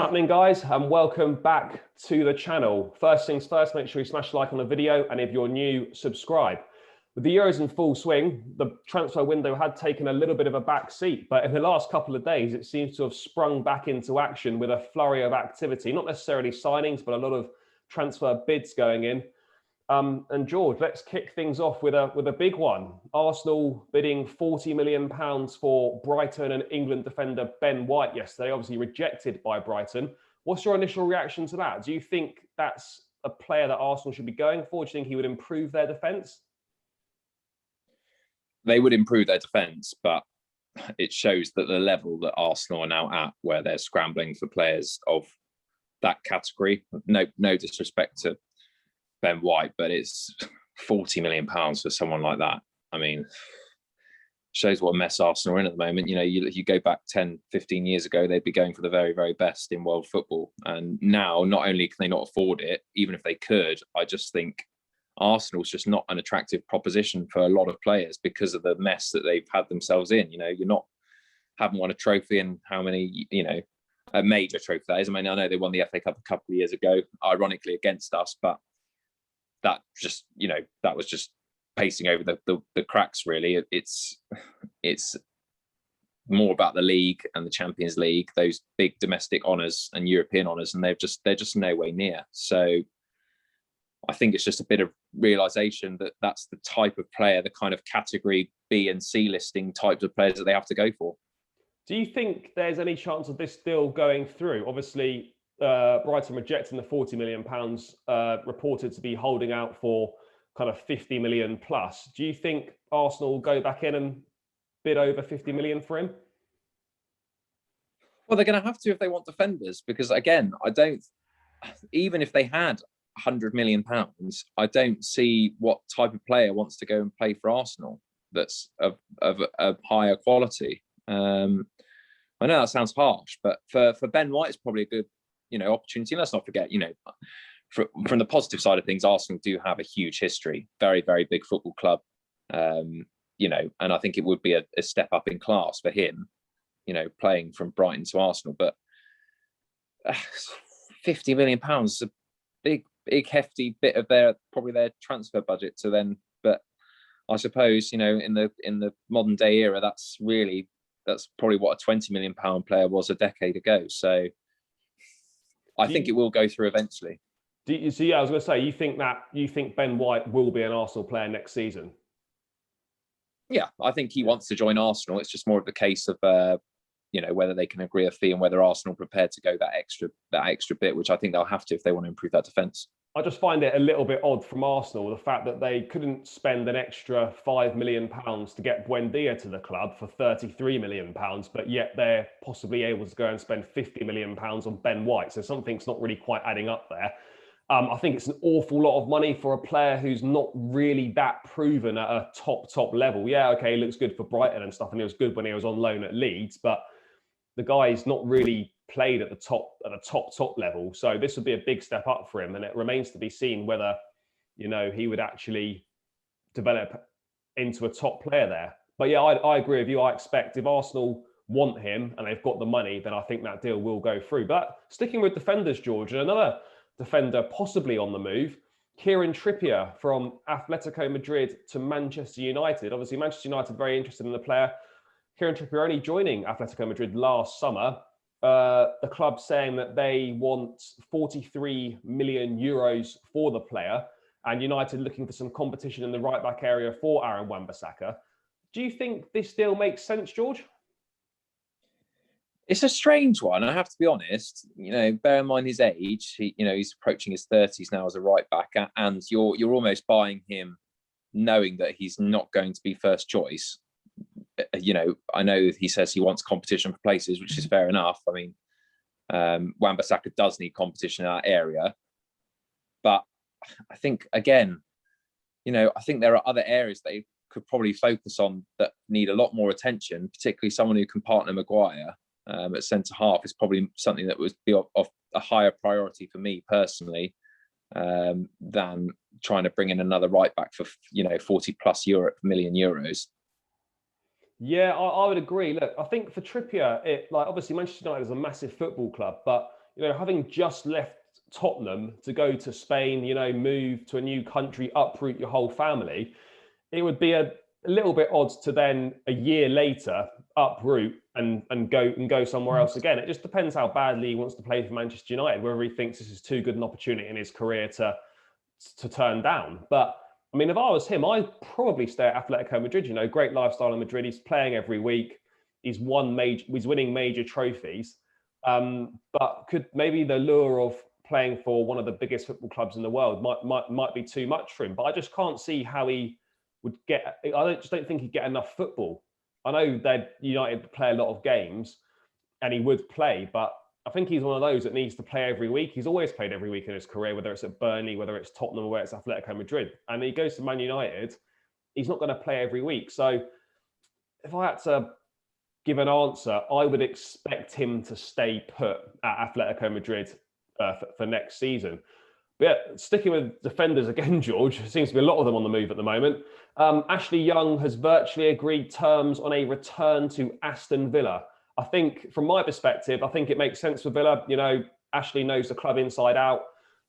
Happening, guys, and welcome back to the channel. First things first, make sure you smash the like on the video, and if you're new, subscribe. With the Euros in full swing, the transfer window had taken a little bit of a back seat, but in the last couple of days, it seems to have sprung back into action with a flurry of activity, not necessarily signings, but a lot of transfer bids going in. And George, let's kick things off with a big one. Arsenal bidding £40 million for Brighton and England defender Ben White yesterday, obviously rejected by Brighton. What's your initial reaction to that? Do you think that's a player that Arsenal should be going for? Do you think he would improve their defence? They would improve their defence, but it shows that the level that Arsenal are now at, where they're scrambling for players of that category. No disrespect to Ben White, but it's £40 million for someone like that. I mean, shows what a mess Arsenal are in at the moment. You know, you go back 10, 15 years ago, they'd be going for the very, very best in world football. And now, not only can they not afford it, even if they could, I just think Arsenal's just not an attractive proposition for a lot of players because of the mess that they've had themselves in. You know, haven't won a trophy in how many, a major trophy that is. I mean, I know they won the FA Cup a couple of years ago, ironically against us, but that was just pacing over the cracks, really. It's more about the league and the Champions League, those big domestic honours and European honours, and they're just no way near. So I think it's just a bit of realisation that that's the type of player, the kind of category B and C listing types of players that they have to go for. Do you think there's any chance of this deal going through? Obviously, Brighton rejecting the £40 million, reported to be holding out for kind of 50 million plus. Do you think Arsenal will go back in and bid over 50 million for him? Well, they're going to have to if they want defenders, because again, even if they had £100 million, I don't see what type of player wants to go and play for Arsenal that's of higher quality. I know that sounds harsh, but for Ben White, it's probably a good opportunity. And let's not forget, from the positive side of things, Arsenal do have a huge history, very, very big football club, and I think it would be a step up in class for him, playing from Brighton to Arsenal. But £50 million is a big hefty bit of their transfer budget to then. But I suppose, in the modern day era, that's probably what a £20 million player was a decade ago. So I think it will go through eventually. I was going to say, you think Ben White will be an Arsenal player next season? Yeah, I think he wants to join Arsenal. It's just more of the case of whether they can agree a fee and whether Arsenal are prepared to go that extra bit, which I think they'll have to if they want to improve that defence. I just find it a little bit odd from Arsenal, the fact that they couldn't spend an extra £5 million to get Buendia to the club for £33 million, but yet they're possibly able to go and spend £50 million on Ben White. So something's not really quite adding up there. I think it's an awful lot of money for a player who's not really that proven at a top level. Yeah, okay, he looks good for Brighton and stuff, and he was good when he was on loan at Leeds, but the guy's not really played at the top level. So this would be a big step up for him, and it remains to be seen whether he would actually develop into a top player there. But yeah, I agree with you. I expect if Arsenal want him and they've got the money, then I think that deal will go through. But sticking with defenders, George, and another defender possibly on the move, Kieran Trippier from Atletico Madrid to Manchester United. Obviously, Manchester United very interested in the player. Kieran Trippier only joining Atletico Madrid last summer. The club saying that they want 43 million euros for the player, and United looking for some competition in the right-back area for Aaron Wan-Bissaka. Do you think this deal makes sense, George? It's a strange one, I have to be honest. Bear in mind his age. He's approaching his 30s now as a right-back, and you're almost buying him knowing that he's not going to be first choice. I know he says he wants competition for places, which is fair enough. I mean, Wan-Bissaka does need competition in that area. But I think, again, I think there are other areas they could probably focus on that need a lot more attention, particularly someone who can partner Maguire at centre-half is probably something that would be of a higher priority for me personally than trying to bring in another right-back for, 40 plus million euros. Yeah, I would agree. Look, I think for Trippier, obviously Manchester United is a massive football club, but having just left Tottenham to go to Spain, move to a new country, uproot your whole family, it would be a little bit odd to then a year later uproot and go somewhere else again. It just depends how badly he wants to play for Manchester United, whether he thinks this is too good an opportunity in his career to turn down. But I mean, if I was him, I'd probably stay at Atletico Madrid. Great lifestyle in Madrid. He's playing every week. He's winning major trophies. But could maybe the lure of playing for one of the biggest football clubs in the world might be too much for him. But I just can't see how he would get. I just don't think he'd get enough football. I know that United play a lot of games, and he would play, but I think he's one of those that needs to play every week. He's always played every week in his career, whether it's at Burnley, whether it's Tottenham, or whether it's Atletico Madrid. And he goes to Man United, he's not going to play every week. So if I had to give an answer, I would expect him to stay put at Atletico Madrid for next season. But yeah, sticking with defenders again, George, there seems to be a lot of them on the move at the moment. Ashley Young has virtually agreed terms on a return to Aston Villa. I think, from my perspective, I think it makes sense for Villa. Ashley knows the club inside out,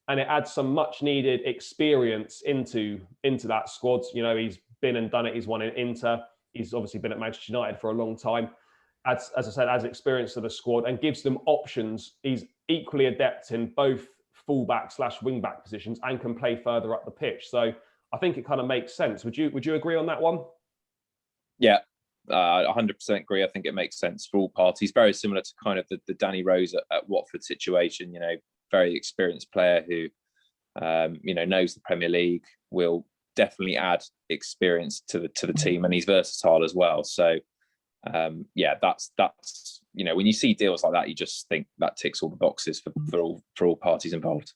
and it adds some much-needed experience into that squad. He's been and done it. He's won in Inter. He's obviously been at Manchester United for a long time. As I said, adds experience to the squad and gives them options. He's equally adept in both fullback/wing-back positions and can play further up the pitch. So I think it kind of makes sense. Would you agree on that one? Yeah, 100% agree. I think it makes sense for all parties. Very similar to kind of the Danny Rose at Watford situation. Very experienced player who knows the Premier League, will definitely add experience to the team, and he's versatile as well. So that's when you see deals like that, you just think that ticks all the boxes for all parties involved.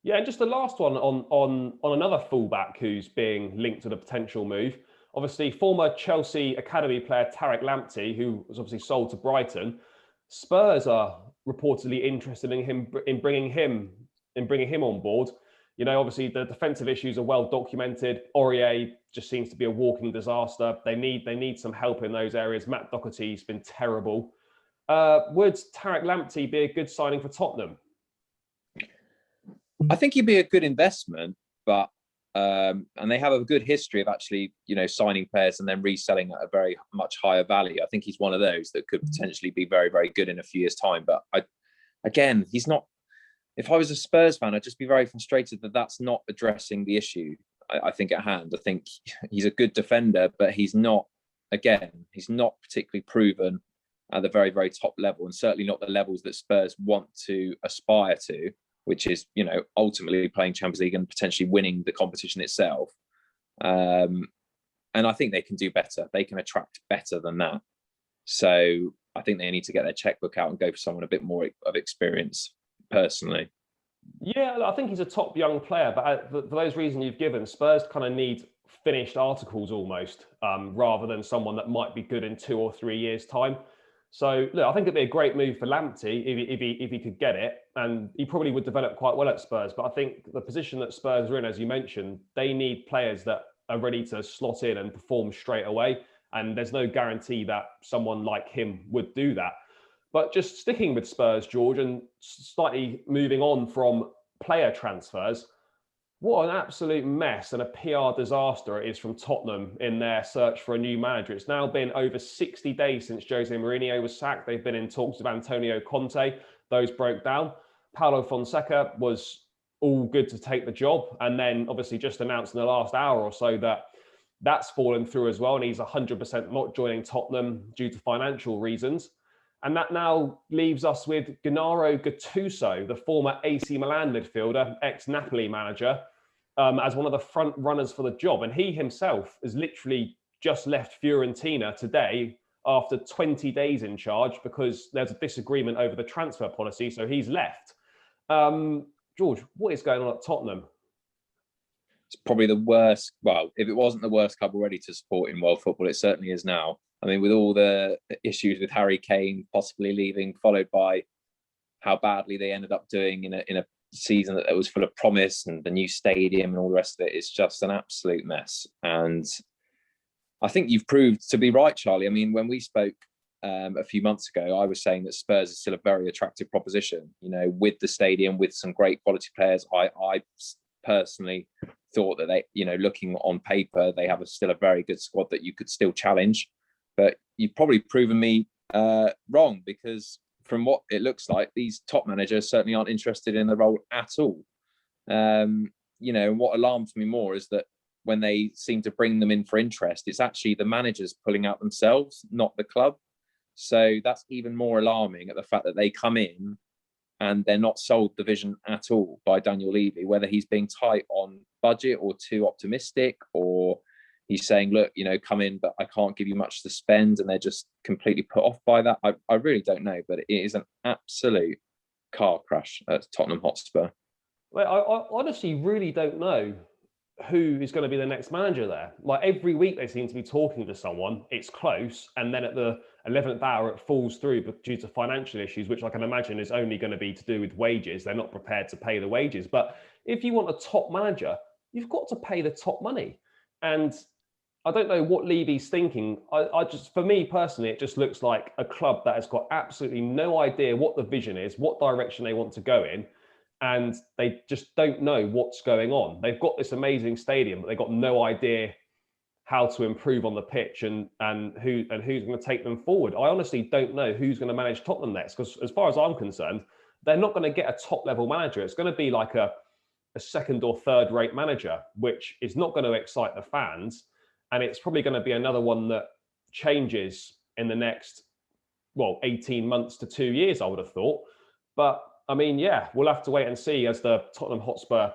Yeah, and just the last one on another fullback who's being linked to the potential move. Obviously, former Chelsea academy player Tariq Lamptey, who was obviously sold to Brighton. Spurs are reportedly interested in bringing him on board. Obviously the defensive issues are well documented. Aurier just seems to be a walking disaster. They need some help in those areas. Matt Doherty's been terrible. Would Tariq Lamptey be a good signing for Tottenham? I think he'd be a good investment, but and they have a good history of actually, signing players and then reselling at a very much higher value. I think he's one of those that could potentially be very, very good in a few years' time. But he's not. If I was a Spurs fan, I'd just be very frustrated that that's not addressing the issue, I think, at hand. I think he's a good defender, but he's not particularly proven at the very, very top level, and certainly not the levels that Spurs want to aspire to, which is, ultimately playing Champions League and potentially winning the competition itself. And I think they can do better. They can attract better than that. So I think they need to get their checkbook out and go for someone a bit more of experience, personally. Yeah, I think he's a top young player, but for those reasons you've given, Spurs kind of need finished articles almost, rather than someone that might be good in 2 or 3 years' time. So look, I think it'd be a great move for Lamptey if he could get it, and he probably would develop quite well at Spurs. But I think the position that Spurs are in, as you mentioned, they need players that are ready to slot in and perform straight away. And there's no guarantee that someone like him would do that. But just sticking with Spurs, George, and slightly moving on from player transfers, what an absolute mess and a PR disaster it is from Tottenham in their search for a new manager. It's now been over 60 days since Jose Mourinho was sacked. They've been in talks with Antonio Conte. Those broke down. Paulo Fonseca was all good to take the job, and then obviously just announced in the last hour or so that that's fallen through as well, and he's 100% not joining Tottenham due to financial reasons. And that now leaves us with Gennaro Gattuso, the former AC Milan midfielder, ex-Napoli manager, as one of the front runners for the job. And he himself has literally just left Fiorentina today after 20 days in charge because there's a disagreement over the transfer policy. So he's left. George, what is going on at Tottenham? It's probably the worst. Well, if it wasn't the worst club already to support in world football, it certainly is now. I mean, with all the issues with Harry Kane possibly leaving, followed by how badly they ended up doing in a season that was full of promise and the new stadium and all the rest of it, it's just an absolute mess. And I think you've proved to be right, Charlie. I mean, when we spoke a few months ago, I was saying that Spurs is still a very attractive proposition. You know, with the stadium, with some great quality players. I personally thought that they, you know, looking on paper, they have still a very good squad that you could still challenge. But you've probably proven me wrong, because from what it looks like, these top managers certainly aren't interested in the role at all. You know, what alarms me more is that when they seem to bring them in for interest, it's actually the managers pulling out themselves, not the club. So that's even more alarming, at the fact that they come in and they're not sold the vision at all by Daniel Levy, whether he's being tight on budget or too optimistic, or he's saying, look, you know, come in, but I can't give you much to spend, and they're just completely put off by that. I really don't know, but it is an absolute car crash at Tottenham Hotspur. Well, I honestly really don't know who is going to be the next manager there. Like, every week they seem to be talking to someone, it's close, and then at the 11th hour it falls through due to financial issues, which I can imagine is only going to be to do with wages. They're not prepared to pay the wages. But if you want a top manager, you've got to pay the top money. And I don't know what Levy's thinking. I just, for me personally, it just looks like a club that has got absolutely no idea what the vision is, what direction they want to go in, and they just don't know what's going on. They've got this amazing stadium, but they've got no idea how to improve on the pitch and who's going to take them forward. I honestly don't know who's going to manage Tottenham next, because as far as I'm concerned, they're not going to get a top level manager. It's going to be like a second or third rate manager, which is not going to excite the fans. And it's probably going to be another one that changes in the next, 18 months to 2 years, I would have thought. But I mean, yeah, we'll have to wait and see as the Tottenham Hotspur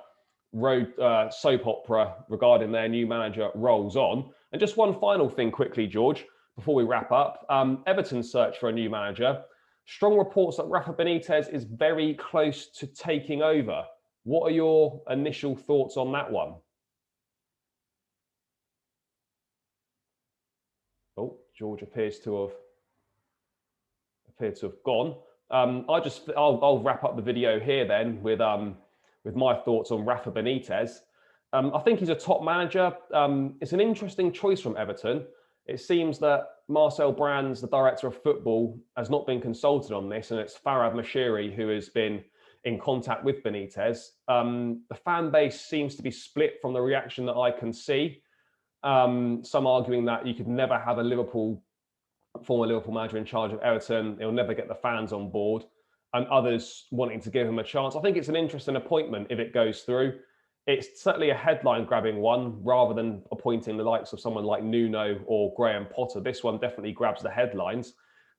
road soap opera regarding their new manager rolls on. And just one final thing quickly, George, before we wrap up. Everton's search for a new manager. Strong reports that Rafa Benitez is very close to taking over. What are your initial thoughts on that one? Oh, George appears to have gone. I'll wrap up the video here then with my thoughts on Rafa Benitez. I think he's a top manager. It's an interesting choice from Everton. It seems that Marcel Brands, the director of football, has not been consulted on this, and it's Farhad Moshiri who has been in contact with Benitez. The fan base seems to be split from the reaction that I can see. Some arguing that you could never have a former Liverpool manager in charge of Everton. He'll never get the fans on board. And others wanting to give him a chance. I think it's an interesting appointment if it goes through. It's certainly a headline-grabbing one, rather than appointing the likes of someone like Nuno or Graham Potter. This one definitely grabs the headlines.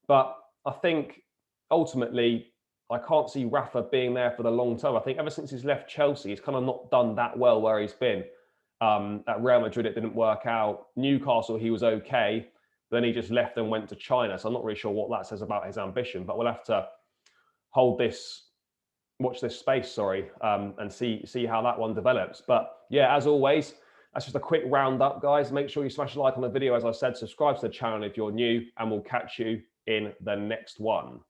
But I think ultimately, I can't see Rafa being there for the long term. I think ever since he's left Chelsea, he's kind of not done that well where he's been. At Real Madrid, it didn't work out. Newcastle, he was okay. Then he just left and went to China. So I'm not really sure what that says about his ambition, but we'll have to watch this space, and see how that one develops. But yeah, as always, that's just a quick roundup, guys. Make sure you smash a like on the video, as I said, subscribe to the channel if you're new, and we'll catch you in the next one.